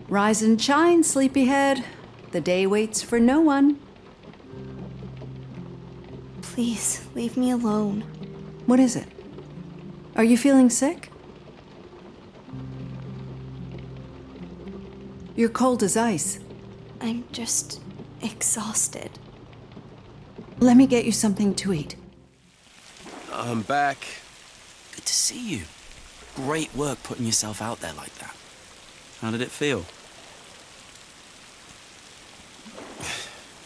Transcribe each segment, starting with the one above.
Rise and shine, sleepyhead. The day waits for no one. Please, leave me alone. What is it? Are you feeling sick? You're cold as ice. I'm just exhausted. Let me get you something to eat. I'm back. Good to see you. Great work putting yourself out there like that. How did it feel?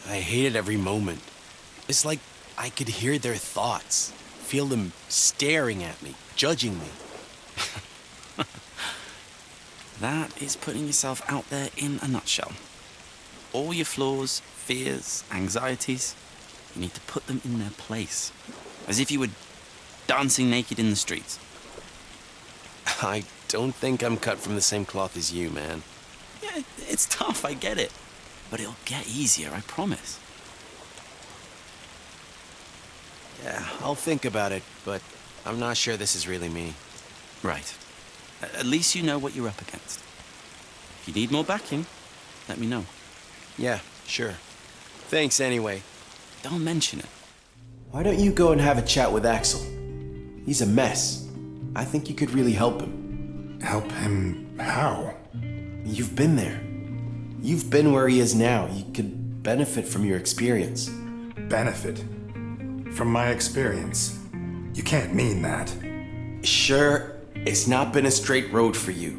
I hated every moment. It's like I could hear their thoughts, feel them staring at me, judging me. That is putting yourself out there in a nutshell. All your flaws, fears, anxieties, you need to put them in their place. As if you were dancing naked in the streets. I don't think I'm cut from the same cloth as you, man. Yeah, it's tough, I get it. But it'll get easier, I promise. Yeah, I'll think about it, but I'm not sure this is really me. Right. At least you know what you're up against. If you need more backing, let me know. Yeah, sure. Thanks anyway. Don't mention it. Why don't you go and have a chat with Axel? He's a mess. I think you could really help him. Help him how? You've been there. You've been where he is now. You could benefit from your experience. Benefit? From my experience? You can't mean that. Sure, it's not been a straight road for you.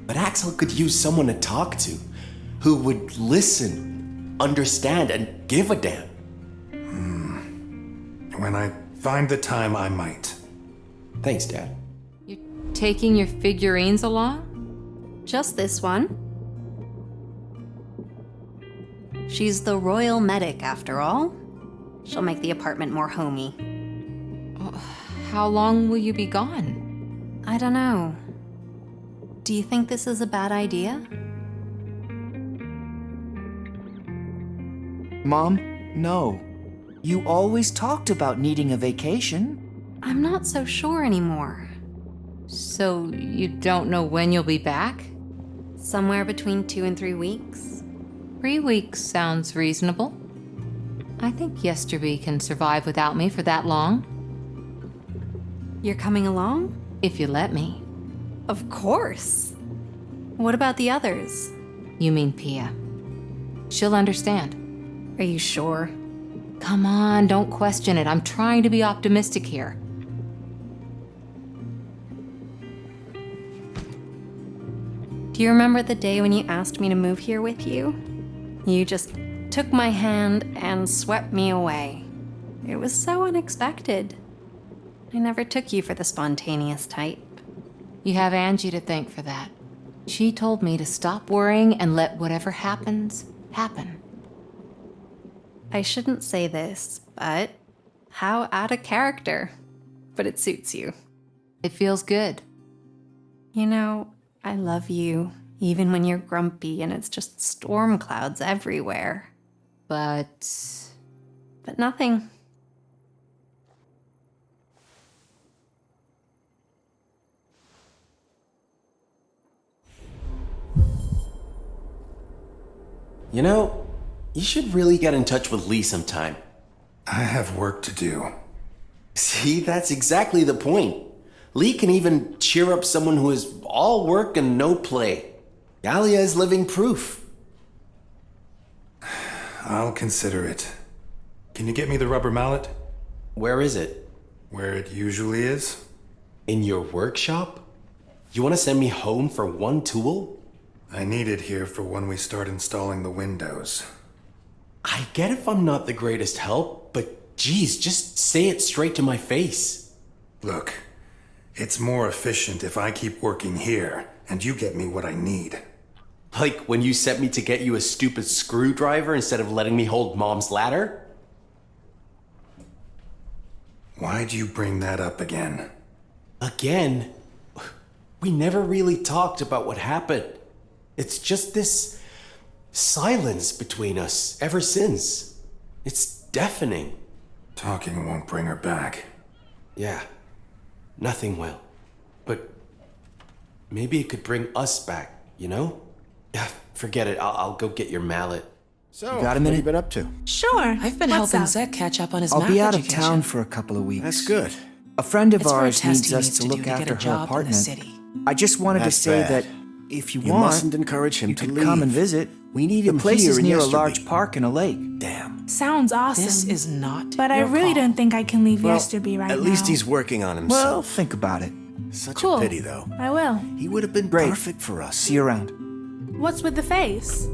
But Axel could use someone to talk to, who would listen, understand, and give a damn. When I find the time, I might. Thanks, Dad. You're taking your figurines along? Just this one. She's the royal medic, after all. She'll make the apartment more homey. How long will you be gone? I don't know. Do you think this is a bad idea? Mom, no. You always talked about needing a vacation. I'm not so sure anymore. So you don't know when you'll be back? Somewhere between 2 and 3 weeks. 3 weeks sounds reasonable. I think Yesterby can survive without me for that long. You're coming along? If you let me. Of course. What about the others? You mean Pia. She'll understand. Are you sure? Come on, don't question it. I'm trying to be optimistic here. Do you remember the day when you asked me to move here with you? You just took my hand and swept me away. It was so unexpected. I never took you for the spontaneous type. You have Angie to thank for that. She told me to stop worrying and let whatever happens, happen. I shouldn't say this, but how out of character. But it suits you. It feels good. You know, I love you, even when you're grumpy and it's just storm clouds everywhere. But nothing. You know, you should really get in touch with Lee sometime. I have work to do. See, that's exactly the point. Lee can even cheer up someone who is all work and no play. Galia is living proof. I'll consider it. Can you get me the rubber mallet? Where is it? Where it usually is? In your workshop? You want to send me home for one tool? I need it here for when we start installing the windows. I get if I'm not the greatest help, but geez, just say it straight to my face. Look, it's more efficient if I keep working here, and you get me what I need. Like when you sent me to get you a stupid screwdriver instead of letting me hold Mom's ladder? Why'd you bring that up again? Again? We never really talked about what happened. It's just this silence between us ever since. It's deafening. Talking won't bring her back. Yeah, nothing will. But maybe it could bring us back, you know? forget it. I'll go get your mallet. So, got a what have minute? you been up to? Sure. I've been What's helping up? Zek catch up on his I'll math be out of education. town for a couple of weeks. That's good. A friend of It's for a ours test needs he us needs to to do look to get after a her job in the apartment. city. I just wanted to That's say bad. that if you You want, mustn't encourage him you to could leave. come and visit. We need The him place here is in near a Yesterby. large park and a lake. Damn. Sounds awesome. This is not but I your really call. don't think I can leave Well, Yesterby right now. at least he's working on Well, himself. think about it. Such Cool. a pity, though. I will. He would have been Great. perfect for us. See you around. What's with the face?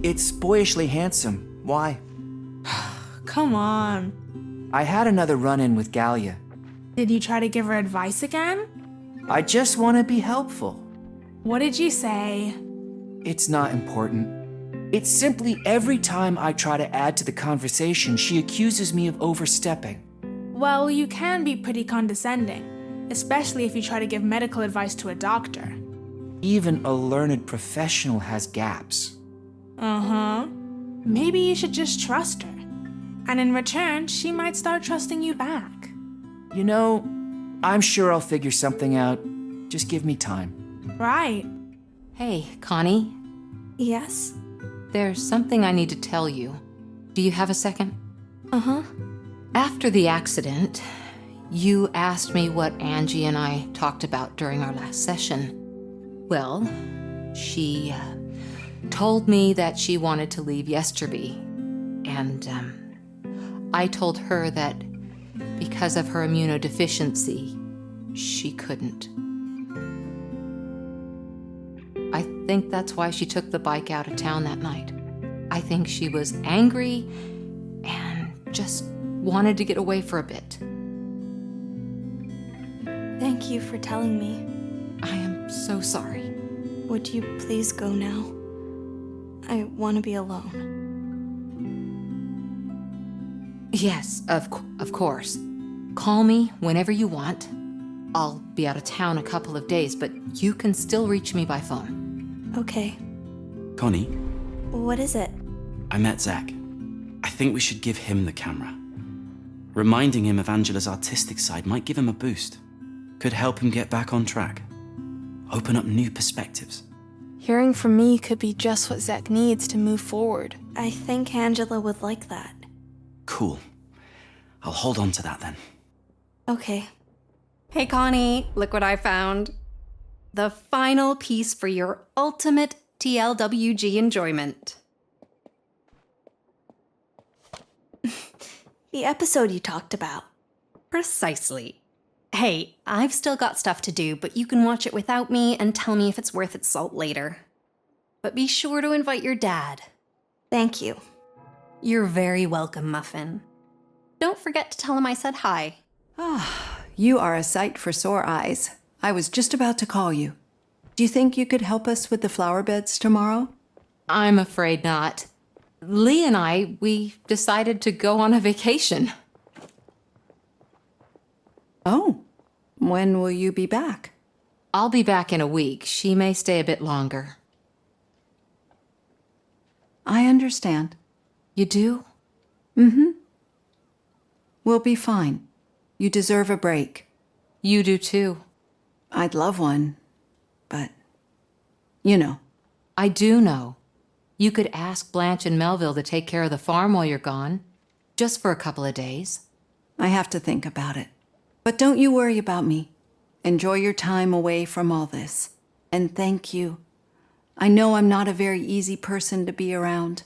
It's boyishly handsome. Why? Come on. I had another run-in with Galia. Did you try to give her advice again? I just want to be helpful. What did you say? It's not important. It's simply every time I try to add to the conversation, she accuses me of overstepping. Well, you can be pretty condescending, especially if you try to give medical advice to a doctor. Even a learned professional has gaps. Uh-huh. Maybe you should just trust her. And in return, she might start trusting you back. You know, I'm sure I'll figure something out. Just give me time. Right. Hey, Connie, Yes? there's something I need to tell you. Do you have a second? Uh-huh. After the accident, you asked me what Angie and I talked about during our last session. Well, she told me that she wanted to leave Yesterby. And I told her that because of her immunodeficiency, she couldn't. I think that's why she took the bike out of town that night. I think she was angry and just wanted to get away for a bit. Thank you for telling me. I am so sorry. Would you please go now? I want to be alone. Yes, of course. Call me whenever you want. I'll be out of town a couple of days, but you can still reach me by phone. Okay. Connie, What is it? I met Zach. I think we should give him the camera. Reminding him of Angela's artistic side might give him a boost. Could help him get back on track. Open up new perspectives. Hearing from me could be just what Zach needs to move forward. I think Angela would like that. Cool. I'll hold on to that then. Okay. Hey, Connie, look what I found. The final piece for your ultimate TLWG enjoyment. The episode you talked about. Precisely. Hey, I've still got stuff to do, but you can watch it without me and tell me if it's worth its salt later. But be sure to invite your dad. Thank you. You're very welcome, Muffin. Don't forget to tell him I said hi. You are a sight for sore eyes. I was just about to call you. Do you think you could help us with the flower beds tomorrow? I'm afraid not. Lee and I, we decided to go on a vacation. Oh, when will you be back? I'll be back in a week. She may stay a bit longer. I understand. You do? We'll be fine. You deserve a break. You do too. I'd love one, but you know. I do know. You could ask Blanche and Melville to take care of the farm while you're gone. Just for a couple of days. I have to think about it. But don't you worry about me. Enjoy your time away from all this. And thank you. I know I'm not a very easy person to be around.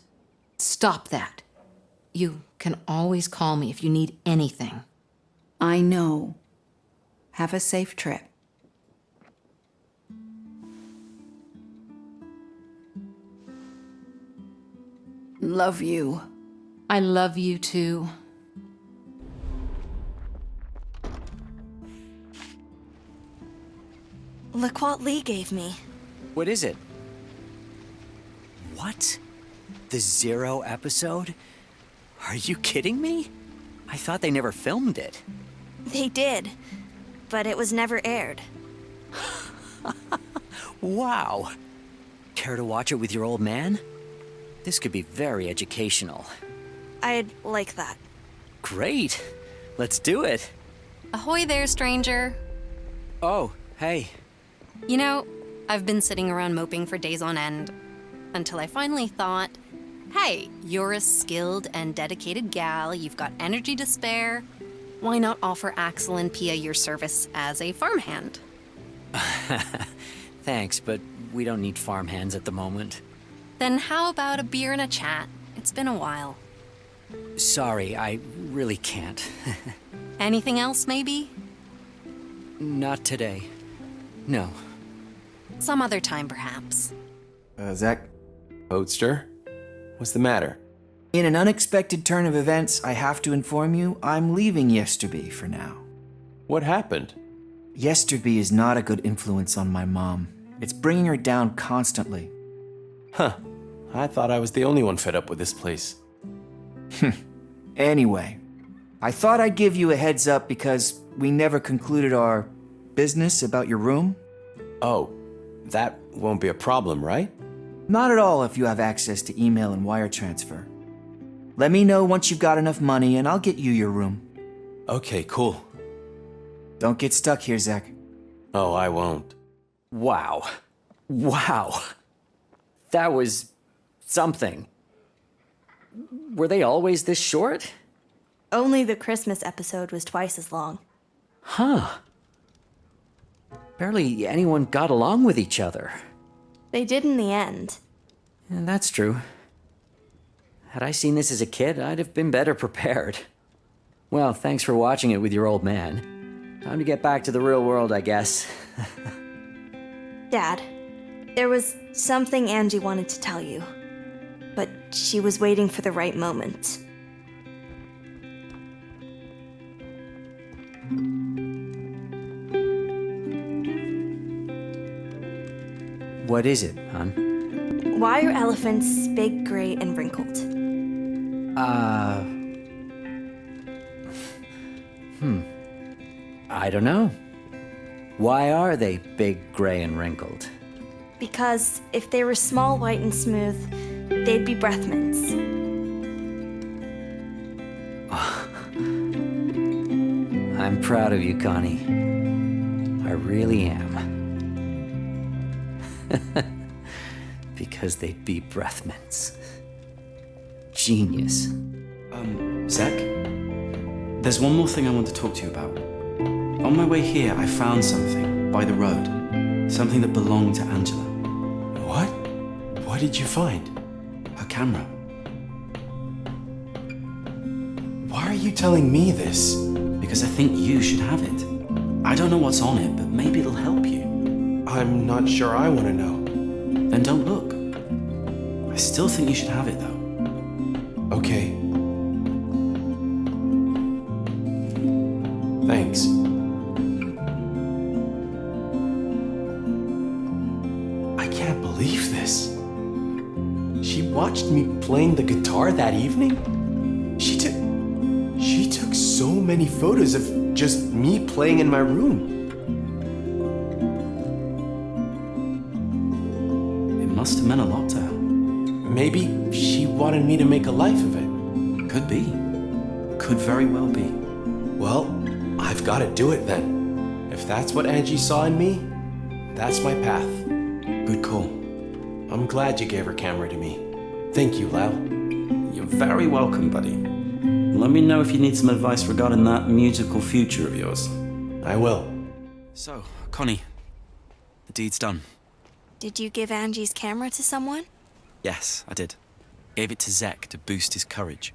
Stop that. You can always call me if you need anything. I know. Have a safe trip. Love you. I love you too. Look what Lee gave me. What is it? What? The Zero episode? Are you kidding me? I thought they never filmed it. They did, but it was never aired. Wow. Care to watch it with your old man? This could be very educational. I'd like that. Great. Let's do it. Ahoy there, stranger. Oh, hey. You know, I've been sitting around moping for days on end. until I finally thought, hey, you're a skilled and dedicated gal, you've got energy to spare. Why not offer Axel and Pia your service as a farmhand? Thanks, but we don't need farmhands at the moment. Then how about a beer and a chat? It's been a while. Sorry, I really can't. Anything else, maybe? Not today. No. Some other time, perhaps. Zach? Poadster? What's the matter? In an unexpected turn of events, I have to inform you, I'm leaving Yesterby for now. What happened? Yesterby is not a good influence on my mom. It's bringing her down constantly. Huh. I thought I was the only one fed up with this place. Anyway, I thought I'd give you a heads up because we never concluded our business about your room. Oh, that won't be a problem, right? Not at all if you have access to email and wire transfer. Let me know once you've got enough money and I'll get you your room. Okay, cool. Don't get stuck here, Zach. Oh, I won't. Wow. Wow. That was something. Were they always this short? Only the Christmas episode was twice as long. Huh. Barely anyone got along with each other. They did in the end. And that's true. Had I seen this as a kid, I'd have been better prepared. Well, thanks for watching it with your old man. Time to get back to the real world, I guess. Dad, there was something Angie wanted to tell you, but she was waiting for the right moment. What is it, hon? Why are elephants big, gray, and wrinkled? I don't know. Why are they big, gray, and wrinkled? Because if they were small, white, and smooth, they'd be breath mints. I'm proud of you, Connie. I really am. Because they'd be breath mints. Genius. Zach? There's one more thing I want to talk to you about. On my way here, I found something by the road. Something that belonged to Angela. What? What did you find? Her camera. Why are you telling me this? Because I think you should have it. I don't know what's on it, but maybe it'll help you. I'm not sure I want to know. Then don't look. I still think you should have it, though. Okay. Thanks. I can't believe this. She watched me playing the guitar that evening? She took so many photos of just me playing in my room. It must have meant a lot to her. Maybe she wanted me to make a life of it. Could be. Could very well be. Well, I've got to do it then. If that's what Angie saw in me, that's my path. Good call. I'm glad you gave her camera to me. Thank you, Lau. You're very welcome, buddy. Let me know if you need some advice regarding that musical future of yours. I will. So, Connie, the deed's done. Did you give Angie's camera to someone? Yes, I did. Gave it to Zek to boost his courage.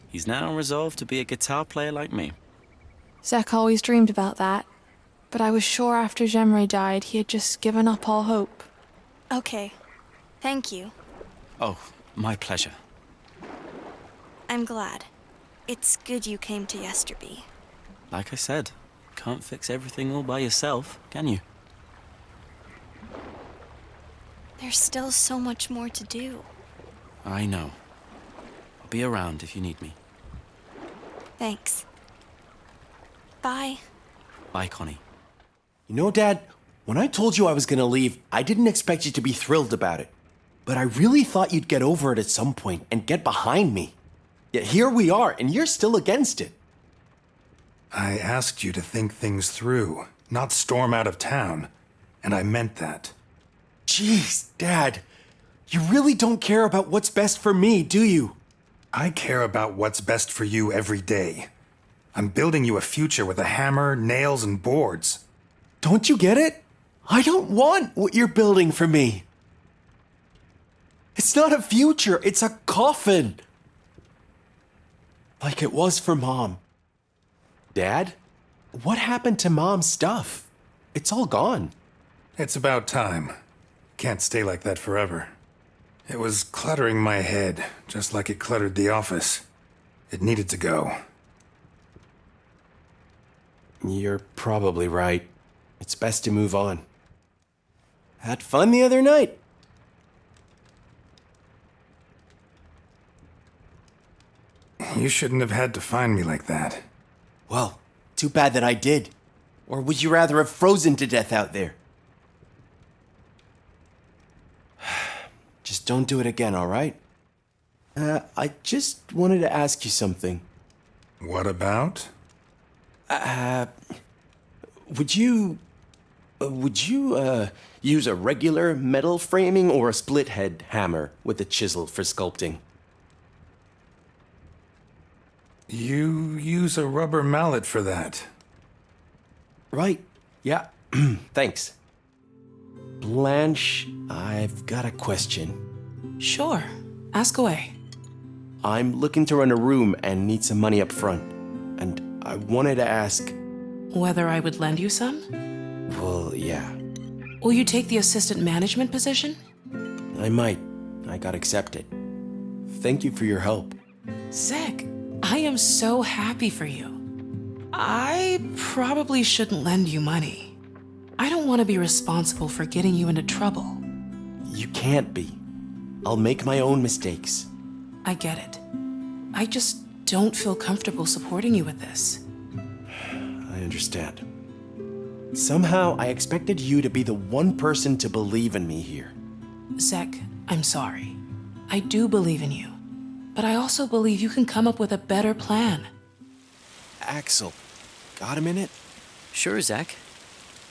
He's now resolved to be a guitar player like me. Zek always dreamed about that, but I was sure after Jemre died he had just given up all hope. Okay. Thank you. Oh, my pleasure. I'm glad. It's good you came to Yesterby. Like I said, can't fix everything all by yourself, can you? There's still so much more to do. I know. I'll be around if you need me. Thanks. Bye. Bye, Connie. You know, Dad, when I told you I was going to leave, I didn't expect you to be thrilled about it. But I really thought you'd get over it at some point and get behind me. Yet here we are, and you're still against it. I asked you to think things through, not storm out of town. And I meant that. Jeez, Dad. You really don't care about what's best for me, do you? I care about what's best for you every day. I'm building you a future with a hammer, nails, and boards. Don't you get it? I don't want what you're building for me. It's not a future, it's a coffin. Like it was for Mom. Dad, what happened to Mom's stuff? It's all gone. It's about time. Can't stay like that forever. It was cluttering my head, just like it cluttered the office. It needed to go. You're probably right. It's best to move on. Had fun the other night. You shouldn't have had to find me like that. Well, too bad that I did. Or would you rather have frozen to death out there? Just don't do it again, all right? I just wanted to ask you something. What about? Would you use a regular metal framing or a split head hammer with a chisel for sculpting? You use a rubber mallet for that. Right. Yeah. Thanks. Blanche, I've got a question. Sure. Ask away. I'm looking to run a room and need some money up front. And I wanted to ask... Whether I would lend you some? Well, yeah. Will you take the assistant management position? I might. I got accepted. Thank you for your help. Zek, I am so happy for you. I probably shouldn't lend you money. I don't want to be responsible for getting you into trouble. You can't be. I'll make my own mistakes. I get it. I just don't feel comfortable supporting you with this. I understand. Somehow, I expected you to be the one person to believe in me here. Zek, I'm sorry. I do believe in you. But I also believe you can come up with a better plan. Axel, got a minute? Sure, Zach.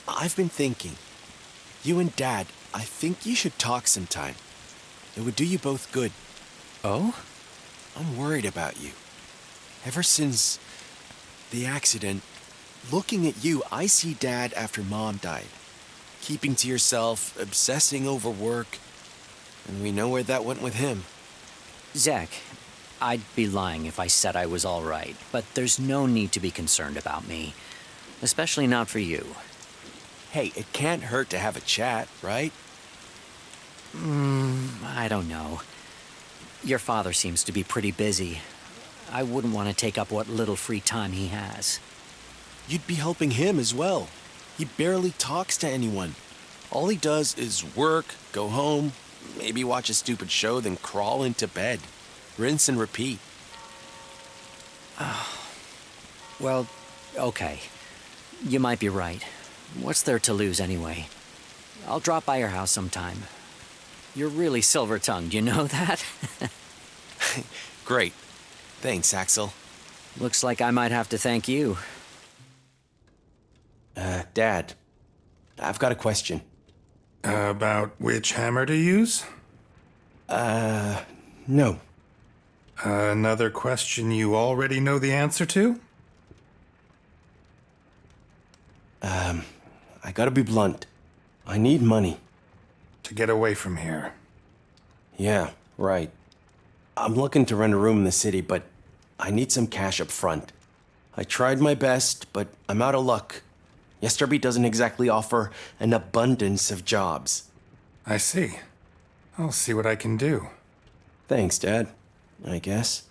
I've been thinking. You and Dad, I think you should talk sometime. It would do you both good. Oh? I'm worried about you. Ever since the accident, looking at you, I see Dad after Mom died. Keeping to yourself, obsessing over work. And we know where that went with him. Zach, I'd be lying if I said I was all right, but there's no need to be concerned about me. Especially not for you. Hey, it can't hurt to have a chat, right? I don't know. Your father seems to be pretty busy. I wouldn't want to take up what little free time he has. You'd be helping him as well. He barely talks to anyone. All he does is work, go home, maybe watch a stupid show, then crawl into bed. Rinse and repeat. Well, okay. You might be right. What's there to lose anyway? I'll drop by your house sometime. You're really silver-tongued, you know that? Great. Thanks, Axel. Looks like I might have to thank you. Dad, I've got a question. About which hammer to use? No. Another question you already know the answer to? I gotta be blunt. I need money. To get away from here. Yeah, right. I'm looking to rent a room in the city, but I need some cash up front. I tried my best, but I'm out of luck. Yesterby doesn't exactly offer an abundance of jobs. I see. I'll see what I can do. Thanks, Dad. I guess.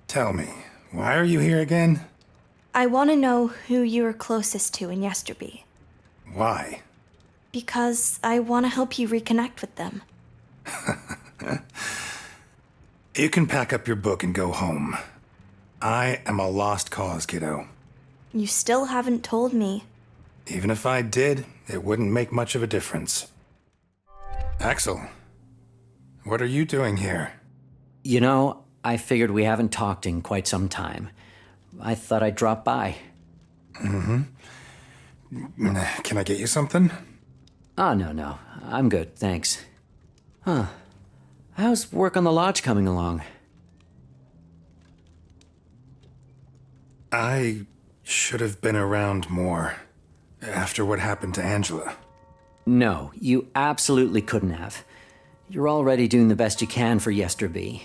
Tell me, why are you here again? I want to know who you were closest to in Yesterby. Why? Because I want to help you reconnect with them. You can pack up your book and go home. I am a lost cause, kiddo. You still haven't told me. Even if I did, it wouldn't make much of a difference. Axel, what are you doing here? You know, I figured we haven't talked in quite some time. I thought I'd drop by. Can I get you something? Oh, no. I'm good, thanks. Huh. How's work on the lodge coming along? I should have been around more after what happened to Angela. No, you absolutely couldn't have. You're already doing the best you can for Yesterby.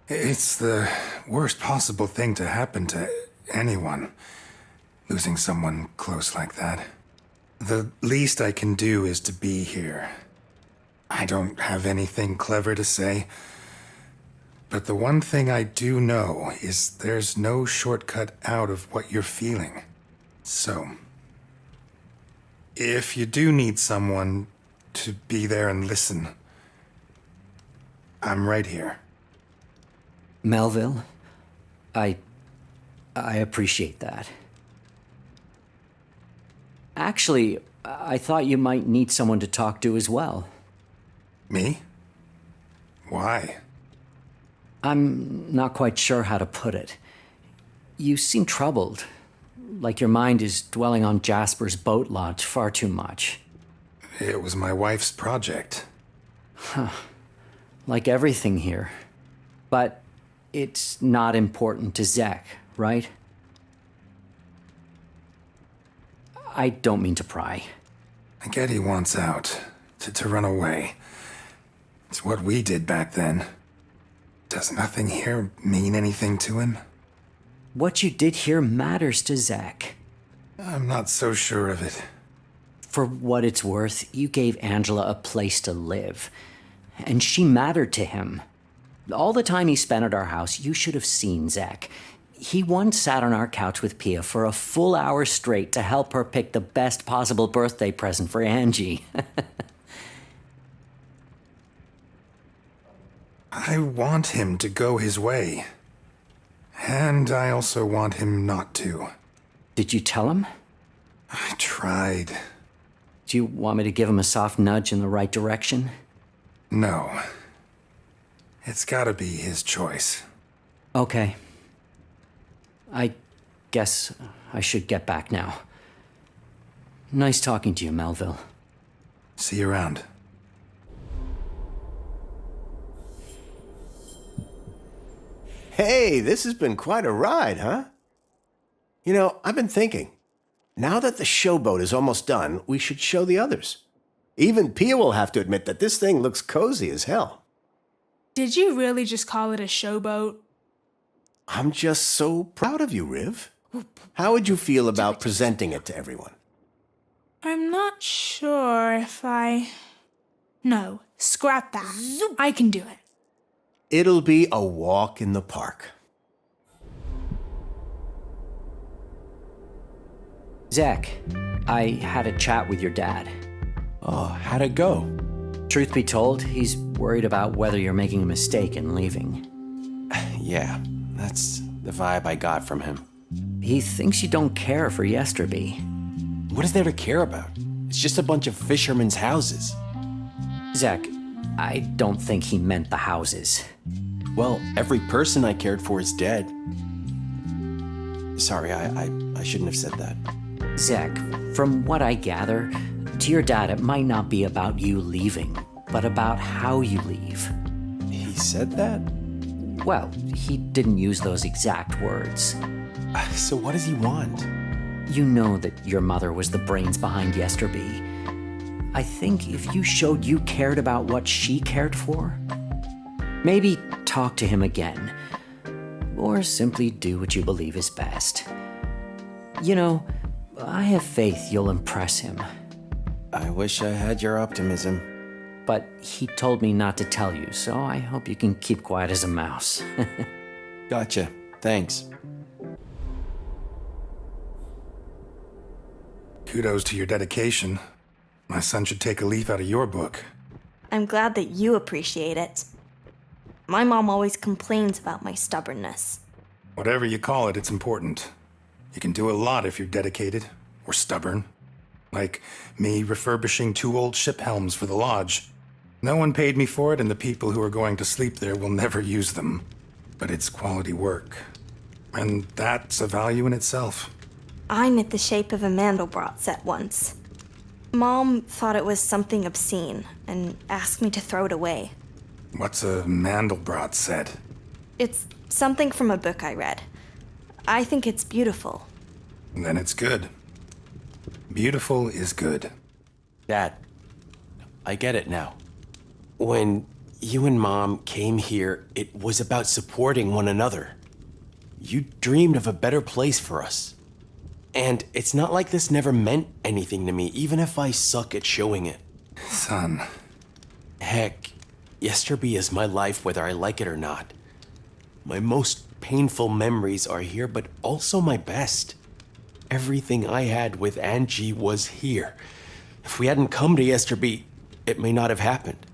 It's the worst possible thing to happen to anyone, losing someone close like that. The least I can do is to be here. I don't have anything clever to say, but the one thing I do know is there's no shortcut out of what you're feeling. So, if you do need someone to be there and listen, I'm right here. Melville, I appreciate that. Actually, I thought you might need someone to talk to as well. Me? Why? I'm not quite sure how to put it. You seem troubled, like your mind is dwelling on Jasper's boat lodge far too much. It was my wife's project. Like everything here. But it's not important to Zach, right? I don't mean to pry. I get he wants out, to run away. It's what we did back then. Does nothing here mean anything to him? What you did here matters to Zach. I'm not so sure of it. For what it's worth, you gave Angela a place to live. And she mattered to him. All the time he spent at our house, you should have seen Zach. He once sat on our couch with Pia for a full hour straight to help her pick the best possible birthday present for Angie. I want him to go his way. And I also want him not to. Did you tell him? I tried. Do you want me to give him a soft nudge in the right direction? No. It's gotta be his choice. Okay. I guess I should get back now. Nice talking to you, Melville. See you around. Hey, this has been quite a ride, huh? You know, I've been thinking. Now that the showboat is almost done, we should show the others. Even Pia will have to admit that this thing looks cozy as hell. Did you really just call it a showboat? I'm just so proud of you, Riv. How would you feel about presenting it to everyone? I'm not sure if I... No, scrap that. I can do it. It'll be a walk in the park. Zach, I had a chat with your dad. Oh, how'd it go? Truth be told, he's worried about whether you're making a mistake in leaving. Yeah, that's the vibe I got from him. He thinks you don't care for Yesterby. What is there to care about? It's just a bunch of fishermen's houses. Zach, I don't think he meant the houses. Well, every person I cared for is dead. Sorry, I shouldn't have said that. Zach, from what I gather, to your dad it might not be about you leaving, but about how you leave. He said that? Well, he didn't use those exact words. So what does he want? You know that your mother was the brains behind Yesterby. I think if you showed you cared about what she cared for, maybe talk to him again, or simply do what you believe is best. You know, I have faith you'll impress him. I wish I had your optimism. But he told me not to tell you, so I hope you can keep quiet as a mouse. Gotcha. Thanks. Kudos to your dedication. My son should take a leaf out of your book. I'm glad that you appreciate it. My mom always complains about my stubbornness. Whatever you call it, it's important. You can do a lot if you're dedicated or stubborn. Like me refurbishing 2 old ship helms for the lodge. No one paid me for it, and the people who are going to sleep there will never use them. But it's quality work. And that's a value in itself. I knit the shape of a Mandelbrot set once. Mom thought it was something obscene and asked me to throw it away. What's a Mandelbrot set? It's something from a book I read. I think it's beautiful. Then it's good. Beautiful is good. Dad, I get it now. When you and Mom came here, it was about supporting one another. You dreamed of a better place for us. And it's not like this never meant anything to me, even if I suck at showing it. Son. Heck, Yesterby is my life whether I like it or not. My most painful memories are here, but also my best. Everything I had with Angie was here. If we hadn't come to Yesterby, it may not have happened.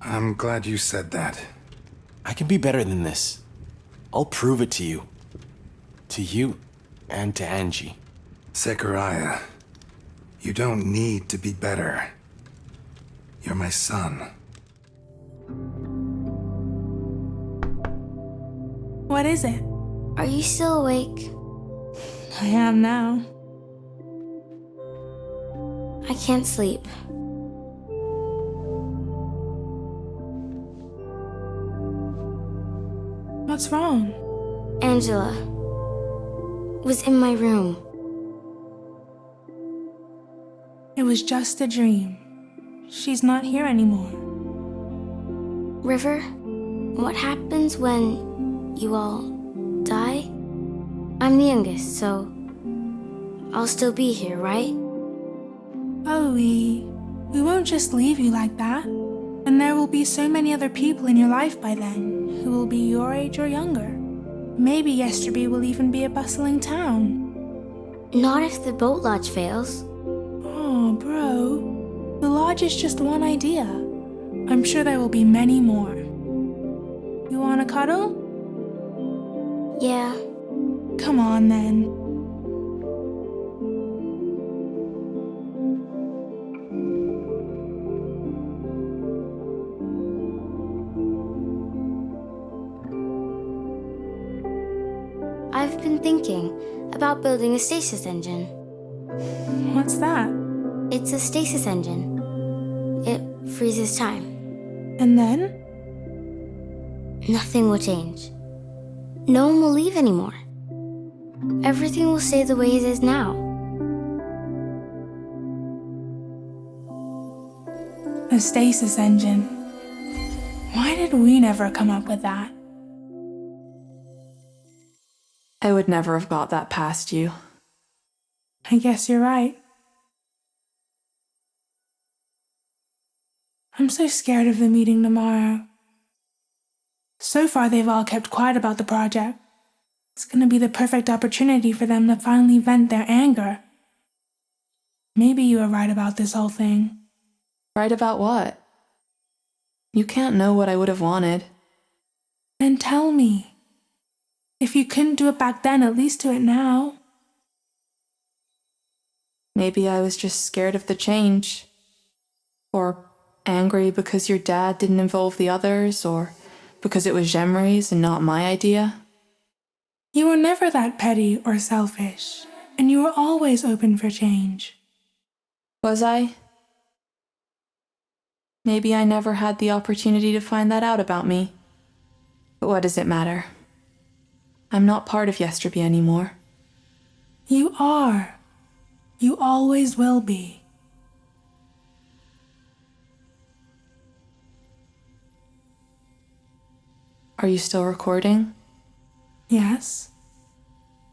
I'm glad you said that. I can be better than this. I'll prove it to you. To you and to Angie. Zechariah, you don't need to be better. You're my son. What is it? Are you still awake? I am now. I can't sleep. What's wrong? Angela was in my room. It was just a dream. She's not here anymore. River, what happens when you all die? I'm the youngest, so I'll still be here, right? Oh, we won't just leave you like that. And there will be so many other people in your life by then who will be your age or younger. Maybe Yesterby will even be a bustling town. Not if the boat lodge fails. Oh, bro. The lodge is just one idea. I'm sure there will be many more. You want a cuddle? Yeah. Come on, then. I've been thinking about building a stasis engine. What's that? It's a stasis engine. It freezes time. And then? Nothing will change. No one will leave anymore. Everything will stay the way it is now. A stasis engine. Why did we never come up with that? I would never have got that past you. I guess you're right. I'm so scared of the meeting tomorrow. So far, they've all kept quiet about the project. It's going to be the perfect opportunity for them to finally vent their anger. Maybe you were right about this whole thing. Right about what? You can't know what I would have wanted. Then tell me. If you couldn't do it back then, at least do it now. Maybe I was just scared of the change. Or angry because your dad didn't involve the others, or because it was Jemry's and not my idea. You were never that petty or selfish, and you were always open for change. Was I? Maybe I never had the opportunity to find that out about me. But what does it matter? I'm not part of Yesterby anymore. You are. You always will be. Are you still recording? Yes.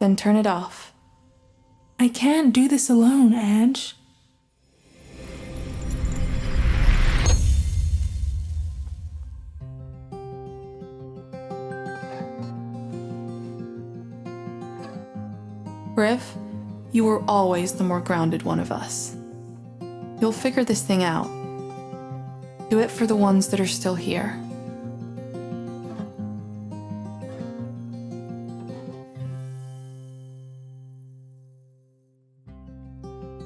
Then turn it off. I can't do this alone, Ange. Riff, you were always the more grounded one of us. You'll figure this thing out. Do it for the ones that are still here.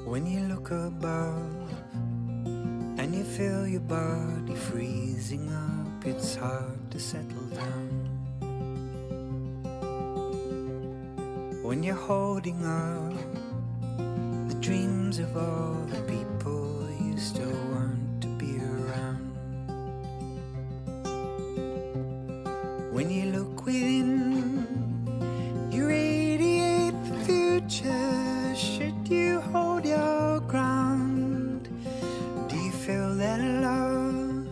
When you look above and you feel your body freezing up, it's hard to settle down. when you're holding up the dreams of all the people you still want to be around. When you look within, you radiate the future. Should you hold your ground? Do you feel that love?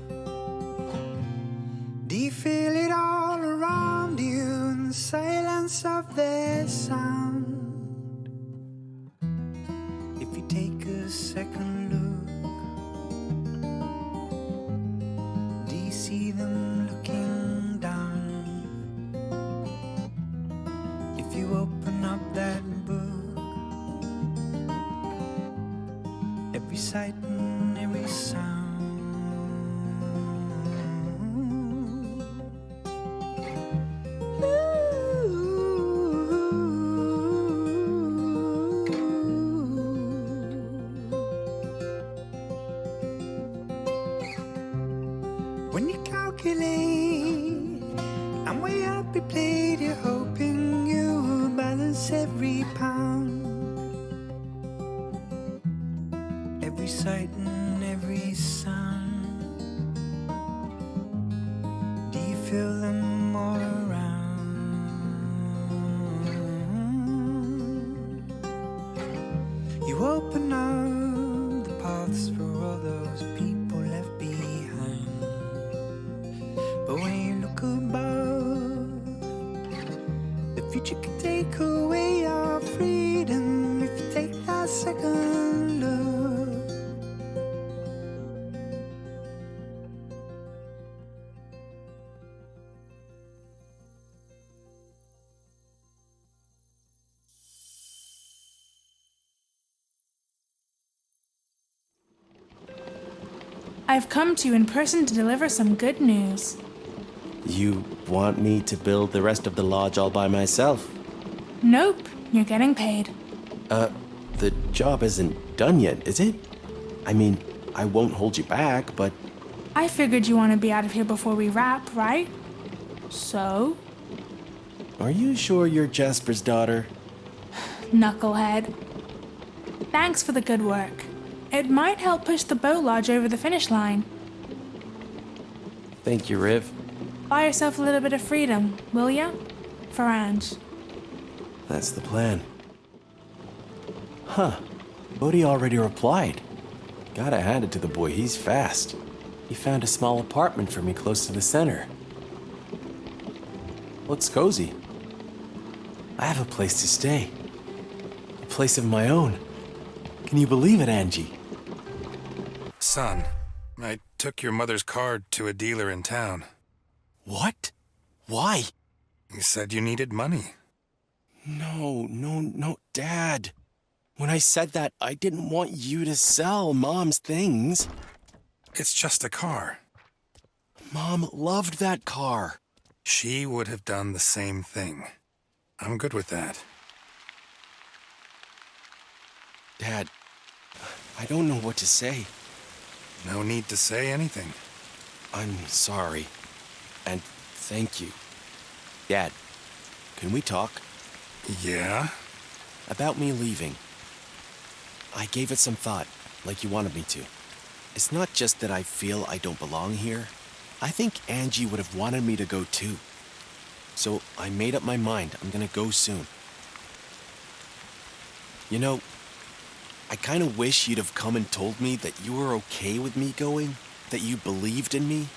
Do you feel it all around you in the silence of their sound? If you take a second look, do you see them looking down? If you open up that book, every sight and every sound. When you calculate and weigh up your plate, you're hoping you balance every pound, every sight and every sound. Do you feel them all around? You open up the paths for all those people left behind. But when you look above, the future could take away your freedom if you take that second look. I've come to you in person to deliver some good news. You want me to build the rest of the lodge all by myself? Nope, you're getting paid. The job isn't done yet, is it? I mean, I won't hold you back, but I figured you want to be out of here before we wrap, right? So? are you sure you're Jasper's daughter? Knucklehead. Thanks for the good work. It might help push the bow lodge over the finish line. Thank you, Riv. Buy yourself a little bit of freedom, will ya? For Ange. That's the plan. Huh. Bodhi already replied. Gotta hand it to the boy, he's fast. He found a small apartment for me close to the center. Looks cozy. I have a place to stay. A place of my own. Can you believe it, Angie? Son, I took your mother's card to a dealer in town. What? Why? He said you needed money. No, Dad. When I said that, I didn't want you to sell Mom's things. It's just a car. Mom loved that car. She would have done the same thing. I'm good with that. Dad, I don't know what to say. No need to say anything. I'm sorry. And thank you. Dad, can we talk? Yeah? About me leaving. I gave it some thought, like you wanted me to. It's not just that I feel I don't belong here. I think Angie would have wanted me to go too. So I made up my mind I'm gonna go soon. You know, I kind of wish you'd have come and told me that you were okay with me going, that you believed in me,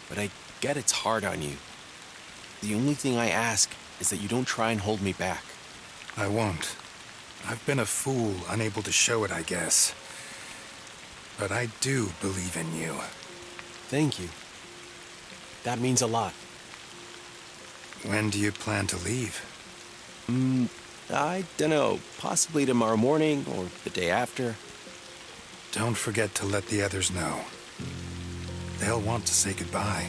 but I get it's hard on you. The only thing I ask is that you don't try and hold me back. I won't. I've been a fool, unable to show it, I guess. But I do believe in you. Thank you. That means a lot. When do you plan to leave? I dunno. Possibly tomorrow morning or the day after. Don't forget to let the others know. They'll want to say goodbye.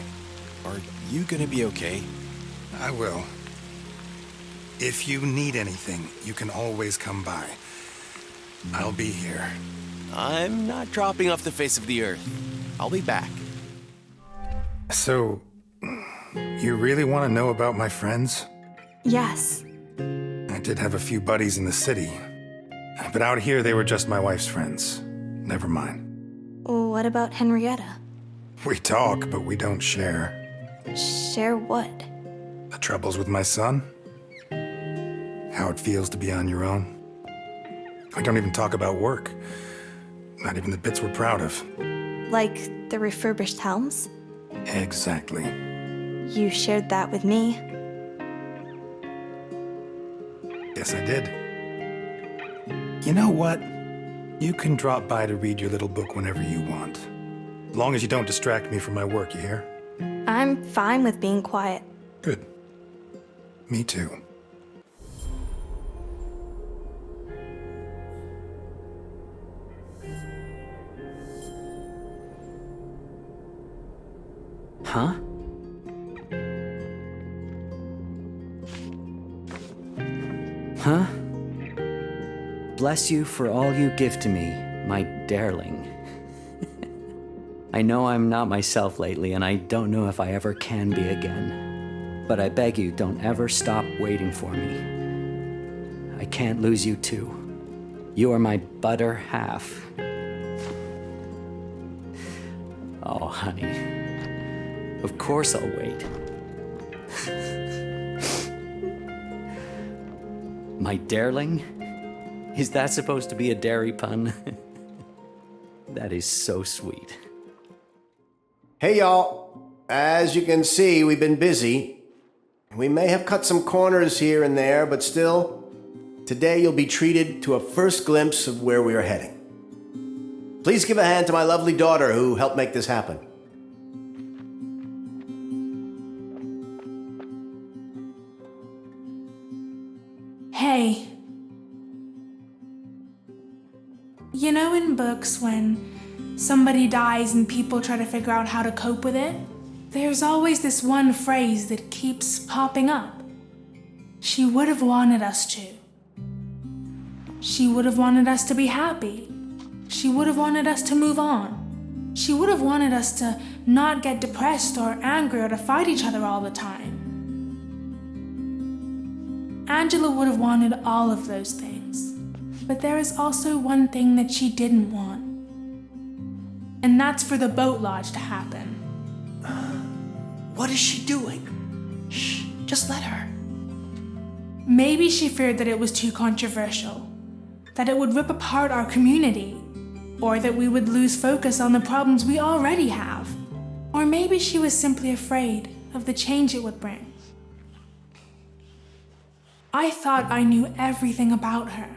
Are you gonna be okay? I will. If you need anything, you can always come by. I'll be here. I'm not dropping off the face of the earth. I'll be back. So, you really want to know about my friends? Yes. I Did have a few buddies in the city. But out here, they were just my wife's friends. Never mind. What about Henrietta? We talk, but we don't share. Share what? The troubles with my son? How it feels to be on your own? I don't even talk about work. Not even the bits we're proud of. Like the refurbished helms? Exactly. You shared that with me. Yes, I did. You know what? You can drop by to read your little book whenever you want. As long as you don't distract me from my work, you hear? I'm fine with being quiet. Good. Me too. Huh? Huh? Bless you for all you give to me, my darling. I know I'm not myself lately, and I don't know if I ever can be again. But I beg you, don't ever stop waiting for me. I can't lose you too. You are my butter half. Oh, honey. Of course I'll wait. My darling? Is that supposed to be a dairy pun? That is so sweet. Hey, y'all. As you can see, we've been busy. We may have cut some corners here and there, but still, today you'll be treated to a first glimpse of where we are heading. Please give a hand to my lovely daughter who helped make this happen. Hey. You know in books when somebody dies and people try to figure out how to cope with it? There's always this one phrase that keeps popping up. She would have wanted us to. She would have wanted us to be happy. She would have wanted us to move on. She would have wanted us to not get depressed or angry or to fight each other all the time. Angela would have wanted all of those things. But there is also one thing that she didn't want. And that's for the boat lodge to happen. What is she doing? Shh, just let her. Maybe she feared that it was too controversial, that it would rip apart our community, or that we would lose focus on the problems we already have. Or maybe she was simply afraid of the change it would bring. I thought I knew everything about her,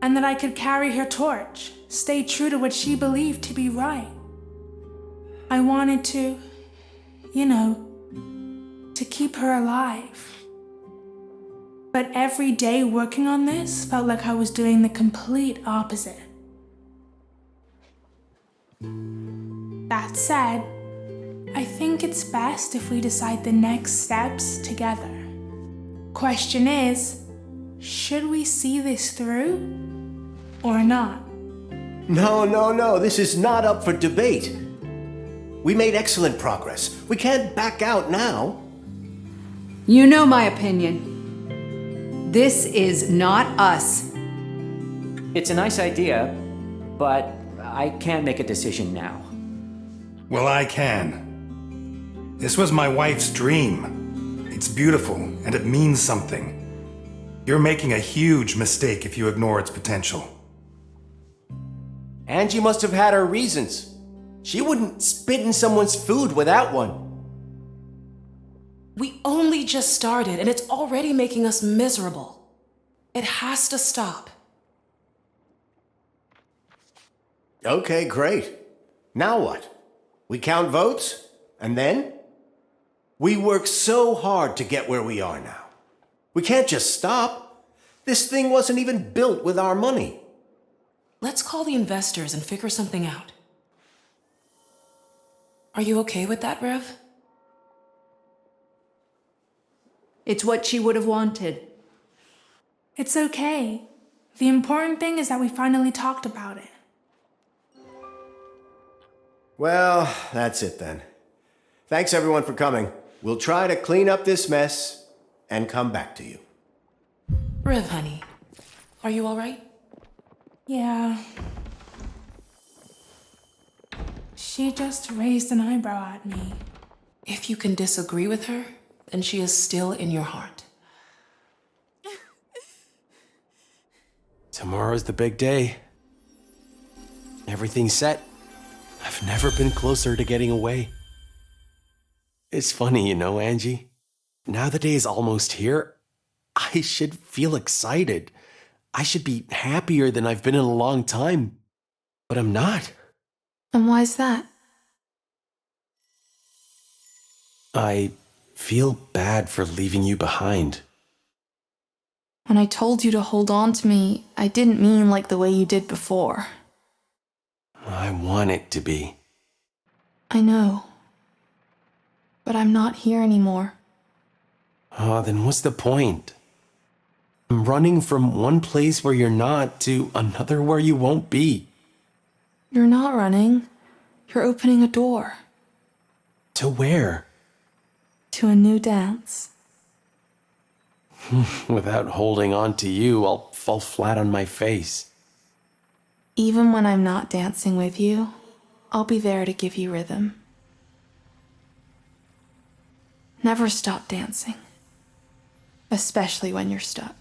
and that I could carry her torch, stay true to what she believed to be right. I wanted to, to keep her alive. But every day working on this felt like I was doing the complete opposite. That said, I think it's best if we decide the next steps together. Question is, should we see this through or not? No, this is not up for debate. We made excellent progress. We can't back out now. You know my opinion. This is not us. It's a nice idea, but I can't make a decision now. Well, I can. This was my wife's dream. It's beautiful, and it means something. You're making a huge mistake if you ignore its potential. Angie must have had her reasons. She wouldn't spit in someone's food without one. We only just started, and it's already making us miserable. It has to stop. Okay, great. Now what? We count votes, and then? We worked so hard to get where we are now. We can't just stop. This thing wasn't even built with our money. Let's call the investors and figure something out. Are you okay with that, Rev? It's what she would have wanted. It's okay. The important thing is that we finally talked about it. Well, that's it then. Thanks everyone for coming. We'll try to clean up this mess and come back to you. Riv, honey, are you all right? Yeah. She just raised an eyebrow at me. If you can disagree with her, then she is still in your heart. Tomorrow's the big day. Everything's set. I've never been closer to getting away. It's funny, Angie. Now the day is almost here, I should feel excited. I should be happier than I've been in a long time. But I'm not. And why's that? I feel bad for leaving you behind. When I told you to hold on to me, I didn't mean like the way you did before. I want it to be. I know. But I'm not here anymore. Oh, then what's the point? I'm running from one place where you're not to another where you won't be. You're not running. You're opening a door. To where? To a new dance. Without holding on to you, I'll fall flat on my face. Even when I'm not dancing with you, I'll be there to give you rhythm. Never stop dancing. Especially when you're stuck.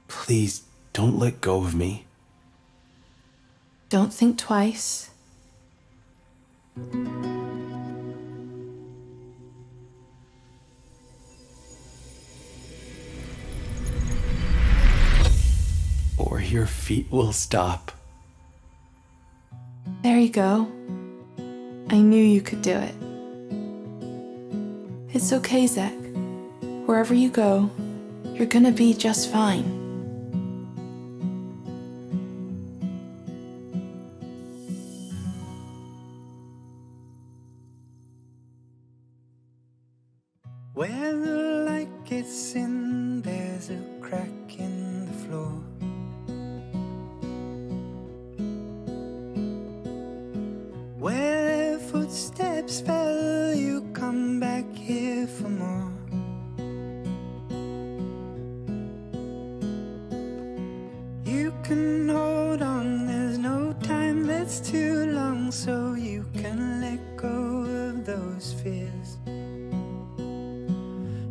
Please, don't let go of me. Don't think twice. Or your feet will stop. There you go. I knew you could do it. It's okay, Zek. Wherever you go, you're gonna be just fine. Where the light gets in, there's a crack in the floor. Where footsteps fell, you come back here for more. You can hold on, there's no time that's too long, so you can let go of those fears.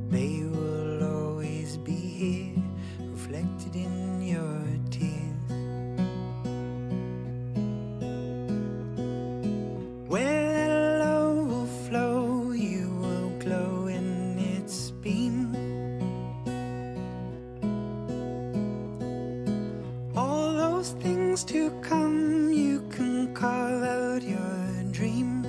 They will always be here, reflected in your tears. Where that love will flow, you will glow in its beam. All those things to come, you can carve out your dream.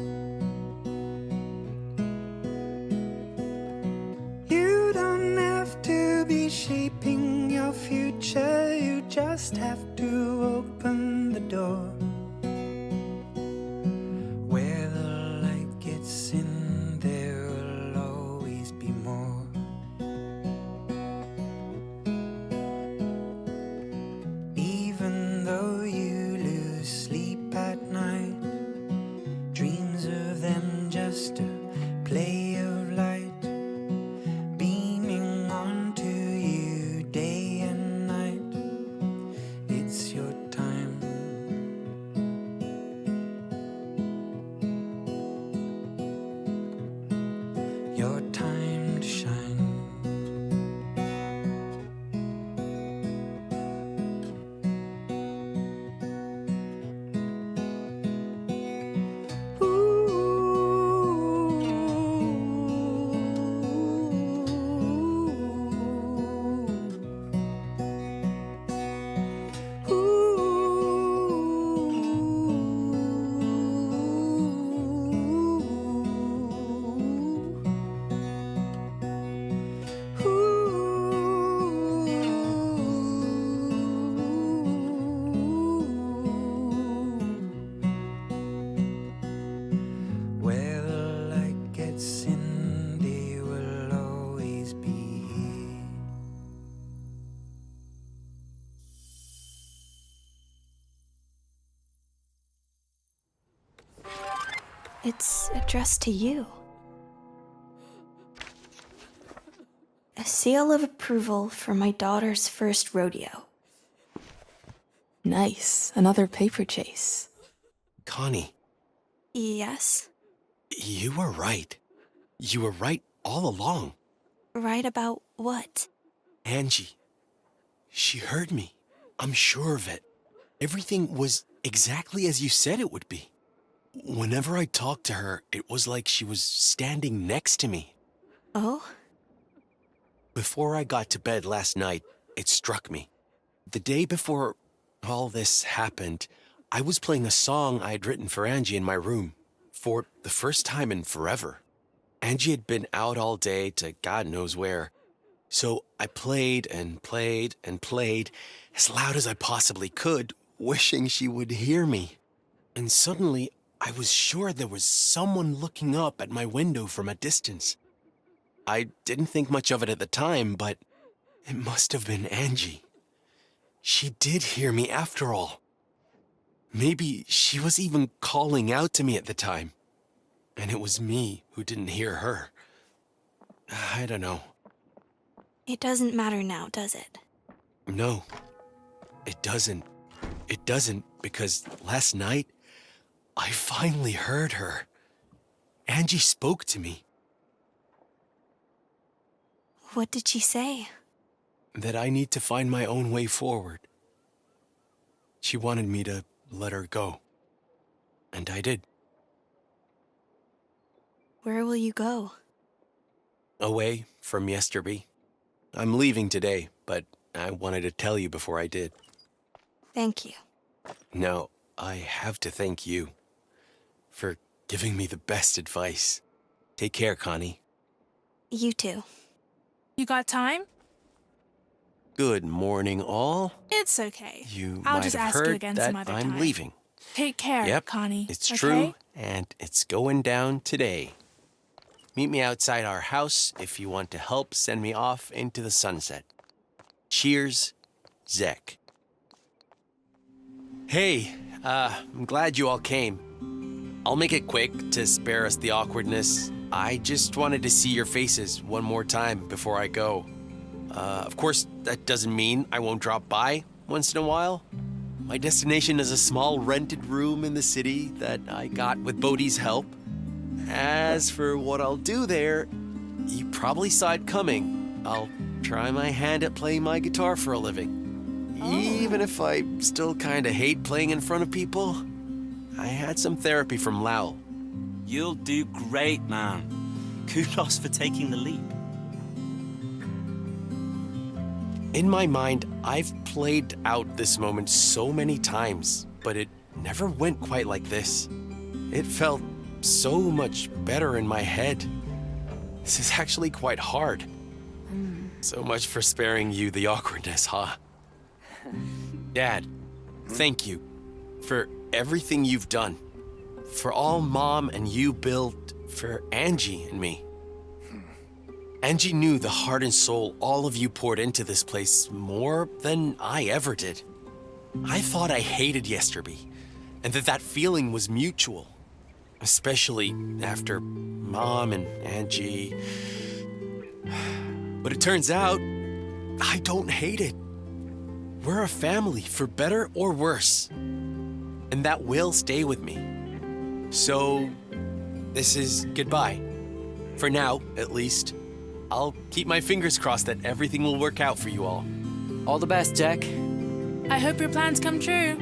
You don't have to be shaping your future, you just have to open the door. Where the light gets in, there will always be more. Even though you lose sleep at night, dreams of them just a play of light, beaming onto you day and night. It's your time. Your time to shine. Where the light gets in, they will always be here. It's addressed to you. seal of approval for my daughter's first rodeo. Nice. Another paper chase. Connie, Yes? you were right. You were right all along. Right about what? Angie, she heard me. I'm sure of it. Everything was exactly as you said it would be. Whenever I talked to her, it was like she was standing next to me. Oh? Before I got to bed last night, it struck me. The day before all this happened, I was playing a song I had written for Angie in my room for the first time in forever. Angie had been out all day to God knows where. So I played and played and played as loud as I possibly could, wishing she would hear me. And suddenly, I was sure there was someone looking up at my window from a distance. I didn't think much of it at the time, but it must have been Angie. She did hear me after all. Maybe she was even calling out to me at the time. And it was me who didn't hear her. I don't know. It doesn't matter now, does it? No, it doesn't. It doesn't because last night, I finally heard her. Angie spoke to me. What did she say? That I need to find my own way forward. She wanted me to let her go. And I did. Where will you go? Away from Yesterby. I'm leaving today, but I wanted to tell you before I did. Thank you. No, I have to thank you for giving me the best advice. Take care, Connie. You too. You got time? Good morning, all. It's okay. You I'll might just have ask you heard again that some other I'm time. leaving. Take care, Yep, Connie. it's okay? true, and it's going down today. Meet me outside our house if you want to help send me off into the sunset. Cheers, Zek. Hey, I'm glad you all came. I'll make it quick to spare us the awkwardness. I just wanted to see your faces one more time before I go. Of course, that doesn't mean I won't drop by once in a while. My destination is a small rented room in the city that I got with Bodhi's help. As for what I'll do there, you probably saw it coming. I'll try my hand at playing my guitar for a living. Even if I still kinda hate playing in front of people, I had some therapy from Lowell. You'll do great, man. Kudos for taking the leap. In my mind, I've played out this moment so many times, but it never went quite like this. It felt so much better in my head. This is actually quite hard. So much for sparing you the awkwardness, huh? Dad, thank you for everything you've done. For all Mom and you built for Angie and me. Angie knew the heart and soul all of you poured into this place more than I ever did. I thought I hated Yesterby, and that feeling was mutual. Especially after Mom and Angie. But it turns out, I don't hate it. We're a family, for better or worse. And that will stay with me. So, this is goodbye. For now, at least. I'll keep my fingers crossed that everything will work out for you all. All the best, Jack. I hope your plans come true.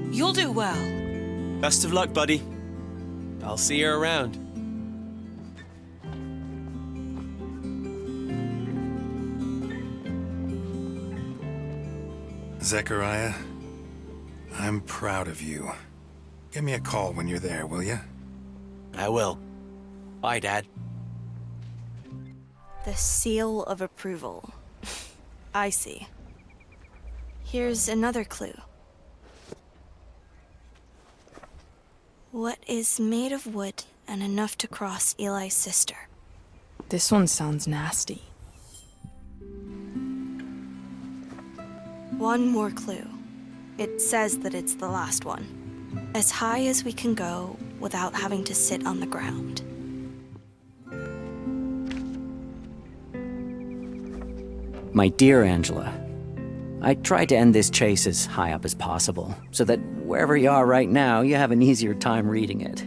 You'll do well. Best of luck, buddy. I'll see you around. Zechariah, I'm proud of you. Give me a call when you're there, will you? I will. Bye, Dad. The seal of approval. I see. Here's another clue. What is made of wood and enough to cross Eli's sister? This one sounds nasty. One more clue. It says that it's the last one. As high as we can go without having to sit on the ground. My dear Angela, I tried to end this chase as high up as possible, so that wherever you are right now, you have an easier time reading it.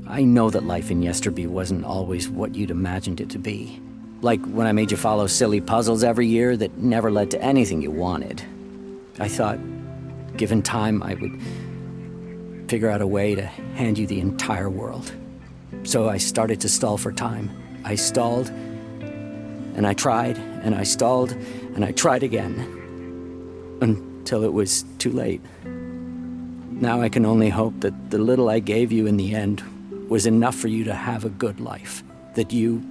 I know that life in Yesterby wasn't always what you'd imagined it to be. Like when I made you follow silly puzzles every year that never led to anything you wanted. I thought, given time, I would figure out a way to hand you the entire world. So I started to stall for time. I stalled, and I tried, and I stalled, and I tried again. Until it was too late. Now I can only hope that the little I gave you in the end was enough for you to have a good life. That you,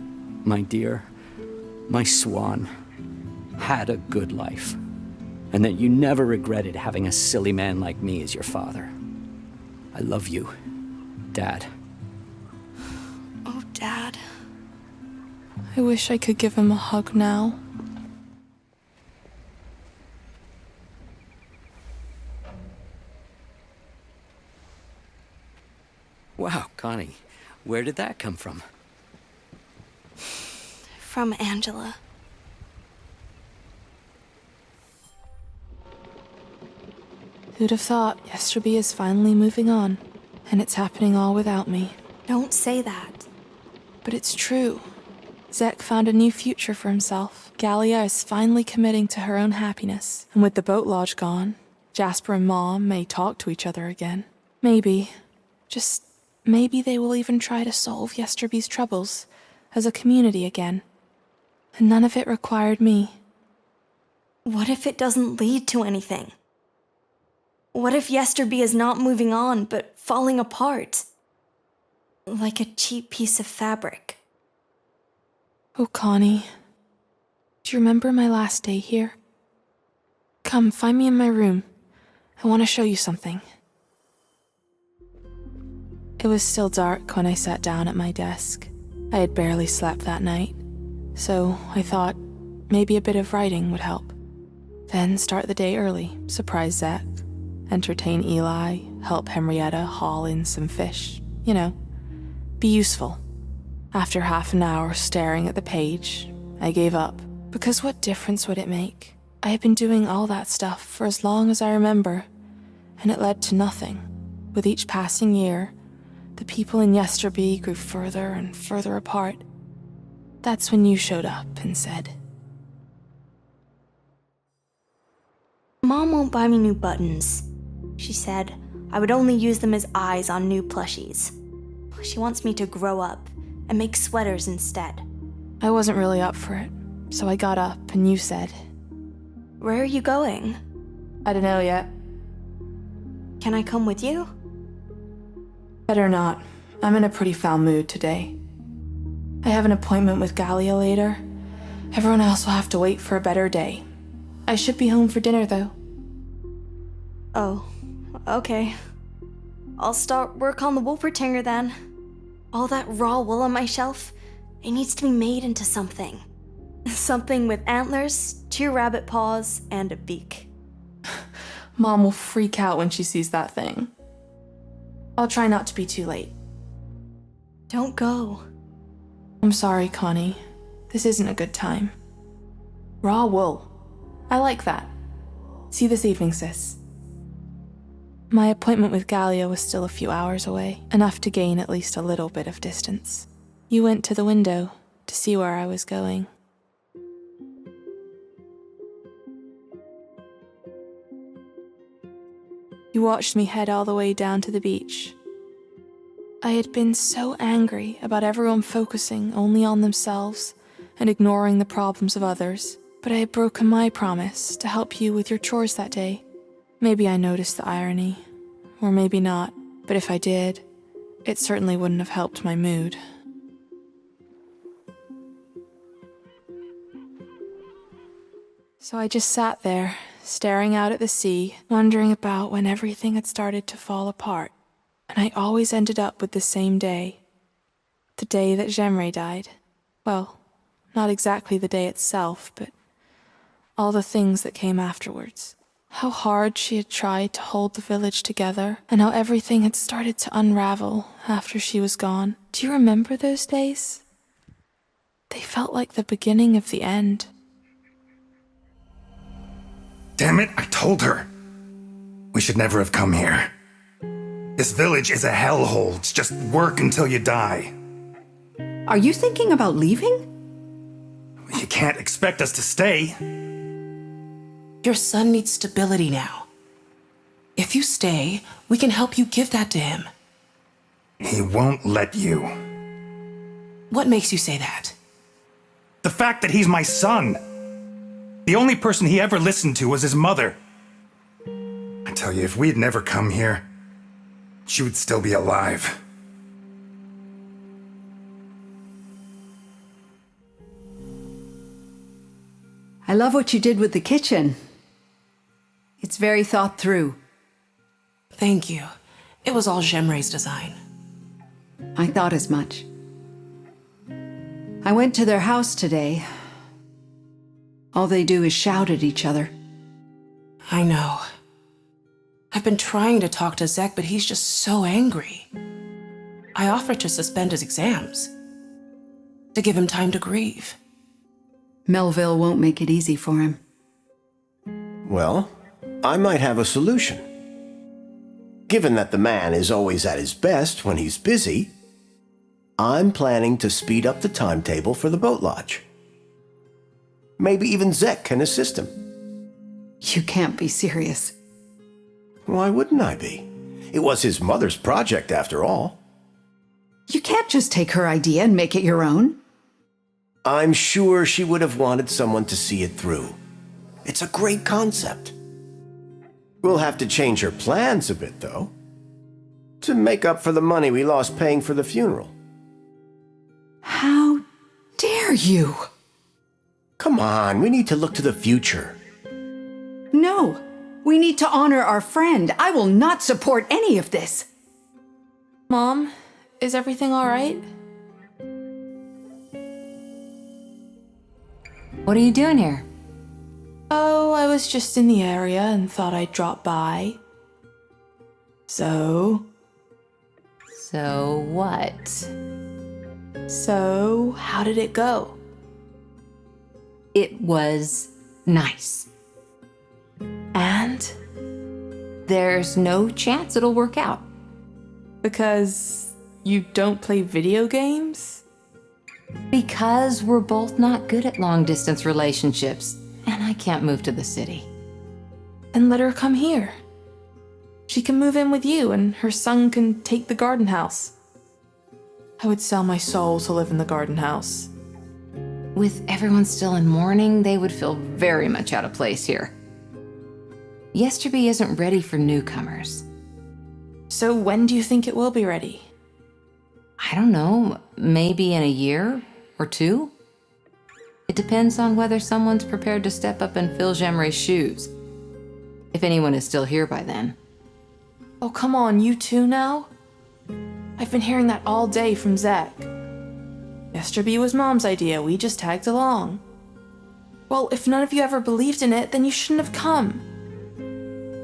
my dear, my swan, had a good life. And that you never regretted having a silly man like me as your father. I love you, Dad. Oh, Dad. I wish I could give him a hug now. Wow, Connie, where did that come from? From Angela. Who'd have thought Yesterby is finally moving on, and it's happening all without me. Don't say that. But it's true. Zek found a new future for himself. Gallia is finally committing to her own happiness, and with the boat lodge gone, Jasper and Mom may talk to each other again. Maybe, just maybe they will even try to solve Yesterby's troubles as a community again. And none of it required me. What if it doesn't lead to anything? What if Yesterby is not moving on, but falling apart? Like a cheap piece of fabric. Oh, Connie. Do you remember my last day here? Come, find me in my room. I want to show you something. It was still dark when I sat down at my desk. I had barely slept that night, so I thought maybe a bit of writing would help. Then start the day early, surprise Zach, entertain Eli, help Henrietta haul in some fish. You know, be useful. After half an hour staring at the page, I gave up. Because what difference would it make? I had been doing all that stuff for as long as I remember, and it led to nothing. With each passing year, the people in Yesterby grew further and further apart. That's when you showed up and said, Mom won't buy me new buttons. She said I would only use them as eyes on new plushies. She wants me to grow up and make sweaters instead. I wasn't really up for it, so I got up and you said, Where are you going? I don't know yet. Can I come with you? Better not. I'm in a pretty foul mood today. I have an appointment with Gallia later. Everyone else will have to wait for a better day. I should be home for dinner, though. Oh, okay. I'll start work on the Wolpertinger then. All that raw wool on my shelf, it needs to be made into something. Something with antlers, 2 rabbit paws, and a beak. Mom will freak out when she sees that thing. I'll try not to be too late. Don't go. I'm sorry, Connie. This isn't a good time. Raw wool. I like that. See you this evening, sis. My appointment with Gallia was still a few hours away, enough to gain at least a little bit of distance. You went to the window to see where I was going. You watched me head all the way down to the beach. I had been so angry about everyone focusing only on themselves and ignoring the problems of others, but I had broken my promise to help you with your chores that day. Maybe I noticed the irony, or maybe not, but if I did, it certainly wouldn't have helped my mood. So I just sat there, staring out at the sea, wondering about when everything had started to fall apart. And I always ended up with the same day. The day that Jemre died. Well, not exactly the day itself, but all the things that came afterwards. How hard she had tried to hold the village together, and how everything had started to unravel after she was gone. Do you remember those days? They felt like the beginning of the end. Damn it, I told her. We should never have come here. This village is a hellhole. It's just work until you die. Are you thinking about leaving? You can't expect us to stay. Your son needs stability now. If you stay, we can help you give that to him. He won't let you. What makes you say that? The fact that he's my son. The only person he ever listened to was his mother. I tell you, if we'd never come here, she would still be alive. I love what you did with the kitchen. It's very thought through. Thank you. It was all Jemre's design. I thought as much. I went to their house today. All they do is shout at each other. I know. I've been trying to talk to Zek, but he's just so angry. I offered to suspend his exams, to give him time to grieve. Melville won't make it easy for him. Well, I might have a solution. Given that the man is always at his best when he's busy, I'm planning to speed up the timetable for the boat lodge. Maybe even Zek can assist him. You can't be serious. Why wouldn't I be? It was his mother's project, after all. You can't just take her idea and make it your own. I'm sure she would have wanted someone to see it through. It's a great concept. We'll have to change her plans a bit, though, to make up for the money we lost paying for the funeral. How dare you? Come on, we need to look to the future. No, we need to honor our friend. I will not support any of this. Mom, is everything all right? What are you doing here? Oh, I was just in the area and thought I'd drop by. So what? So, how did it go? It was nice. And? There's no chance it'll work out. Because you don't play video games? Because we're both not good at long-distance relationships, and I can't move to the city. And let her come here. She can move in with you, and her son can take the garden house. I would sell my soul to live in the garden house. With everyone still in mourning, they would feel very much out of place here. Yesterby isn't ready for newcomers. So when do you think it will be ready? I don't know, maybe in a year or two? It depends on whether someone's prepared to step up and fill Jemre's shoes. If anyone is still here by then. Oh, come on, you too now? I've been hearing that all day from Zek. Yesterby was Mom's idea, we just tagged along. Well, if none of you ever believed in it, then you shouldn't have come.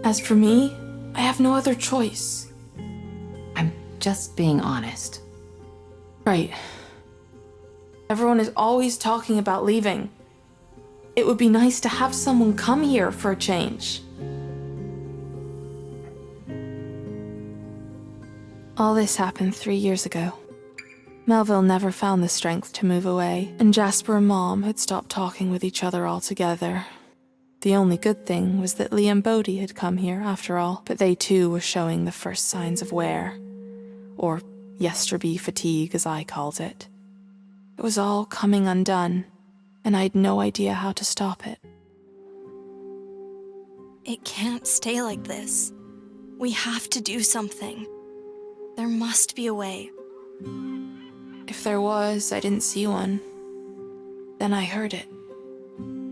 As for me, I have no other choice. I'm just being honest. Right. Everyone is always talking about leaving. It would be nice to have someone come here for a change. All this happened 3 years ago. Melville never found the strength to move away, and Jasper and Mom had stopped talking with each other altogether. The only good thing was that Lee and Bodhi had come here after all, but they too were showing the first signs of wear. Or yesterby fatigue, as I called it. It was all coming undone, and I had no idea how to stop it. It can't stay like this. We have to do something. There must be a way. If there was, I didn't see one. Then I heard it.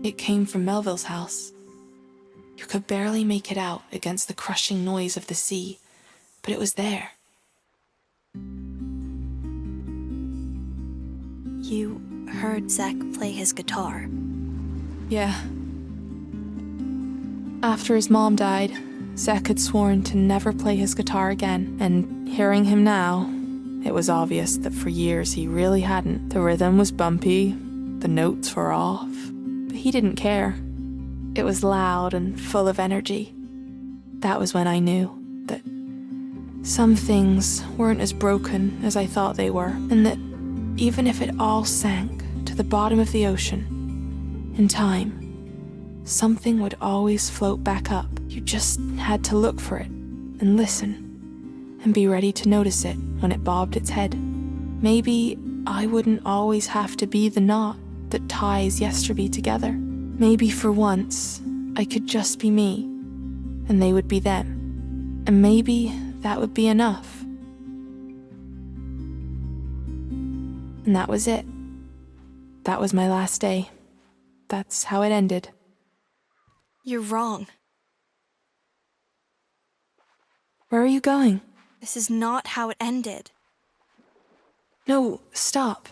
It came from Melville's house. You could barely make it out against the crushing noise of the sea, but it was there. You heard Zek play his guitar. Yeah. After his mom died, Zek had sworn to never play his guitar again, and hearing him now, it was obvious that for years he really hadn't. The rhythm was bumpy, the notes were off, but he didn't care. It was loud and full of energy. That was when I knew that some things weren't as broken as I thought they were, and that even if it all sank to the bottom of the ocean, in time, something would always float back up. You just had to look for it and listen and be ready to notice it when it bobbed its head. Maybe I wouldn't always have to be the knot that ties Yesterby together. Maybe for once, I could just be me, and they would be them. And maybe that would be enough. And that was it. That was my last day. That's how it ended. You're wrong. Where are you going? This is not how it ended. No, stop.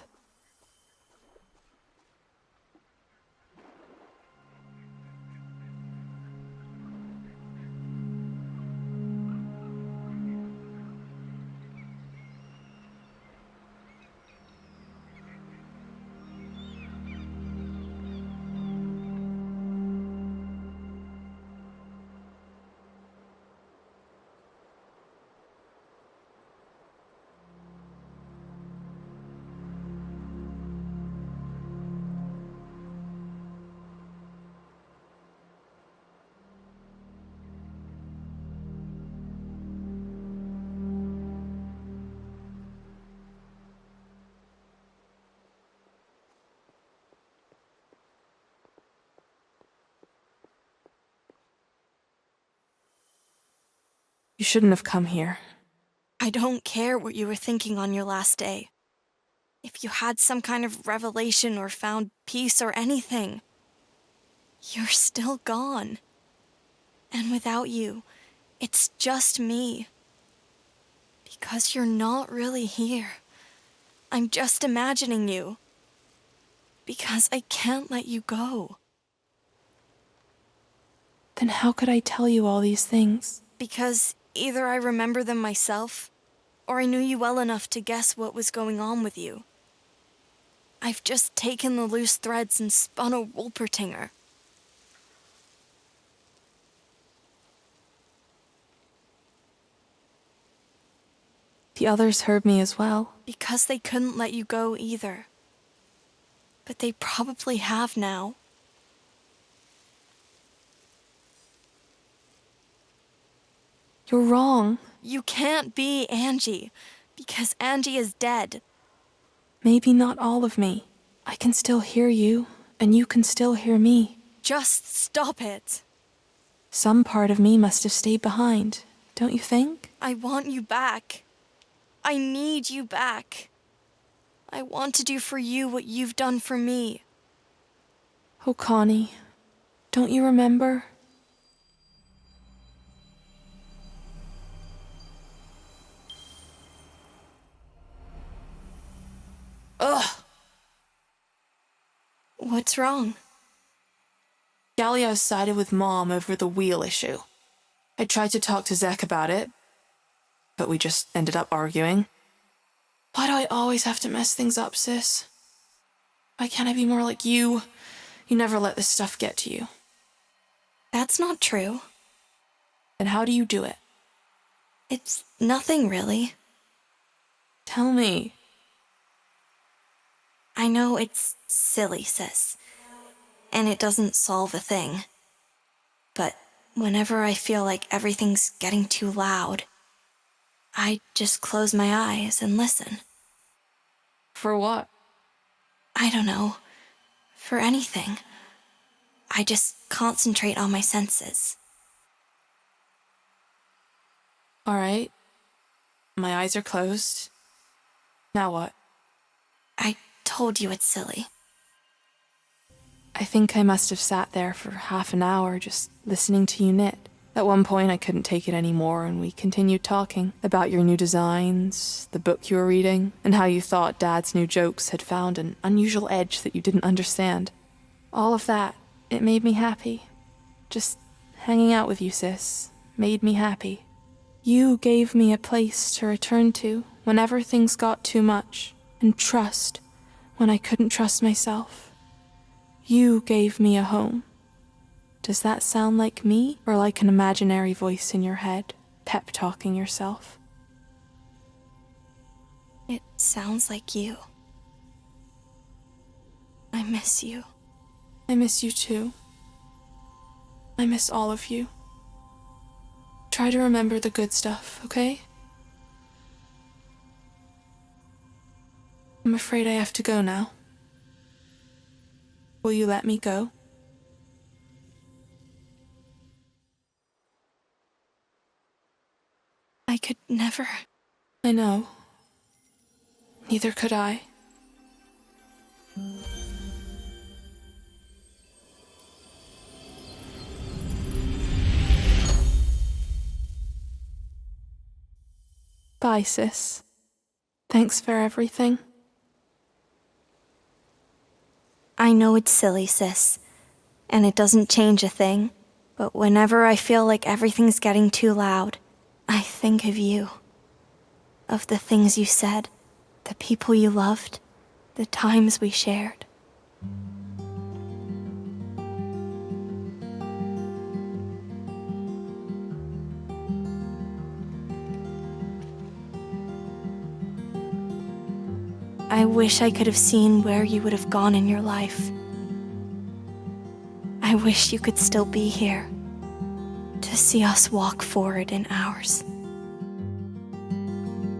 You shouldn't have come here. I don't care what you were thinking on your last day. If you had some kind of revelation or found peace or anything, you're still gone. And without you, it's just me. Because you're not really here. I'm just imagining you. Because I can't let you go. Then how could I tell you all these things? Because either I remember them myself, or I knew you well enough to guess what was going on with you. I've just taken the loose threads and spun a Wolpertinger. The others heard me as well. Because they couldn't let you go either. But they probably have now. You're wrong. You can't be Angie, because Angie is dead. Maybe not all of me. I can still hear you, and you can still hear me. Just stop it. Some part of me must have stayed behind, don't you think? I want you back. I need you back. I want to do for you what you've done for me. Oh, Connie, don't you remember? Ugh! What's wrong? Gallia sided with Mom over the wheel issue. I tried to talk to Zek about it, but we just ended up arguing. Why do I always have to mess things up, sis? Why can't I be more like you? You never let this stuff get to you. That's not true. Then how do you do it? It's nothing, really. Tell me. I know it's silly, sis, and it doesn't solve a thing. But whenever I feel like everything's getting too loud, I just close my eyes and listen. For what? I don't know. For anything. I just concentrate on my senses. All right. My eyes are closed. Now what? I told you it's silly. I think I must have sat there for half an hour just listening to you knit. At one point I couldn't take it anymore and we continued talking about your new designs, the book you were reading, and how you thought Dad's new jokes had found an unusual edge that you didn't understand. All of that, it made me happy. Just hanging out with you, sis, made me happy. You gave me a place to return to whenever things got too much, and trust when I couldn't trust myself. You gave me a home Does that sound like me, or like an imaginary voice in your head, pep-talking yourself? It sounds like you. I miss you. I miss you too. I miss all of you. Try to remember the good stuff, okay? I'm afraid I have to go now. Will you let me go? I could never. I know. Neither could I. Bye, sis. Thanks for everything. I know it's silly, sis, and it doesn't change a thing, but whenever I feel like everything's getting too loud, I think of you. Of the things you said, the people you loved, the times we shared. I wish I could have seen where you would have gone in your life. I wish you could still be here to see us walk forward in ours.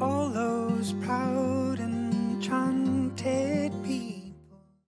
All those proud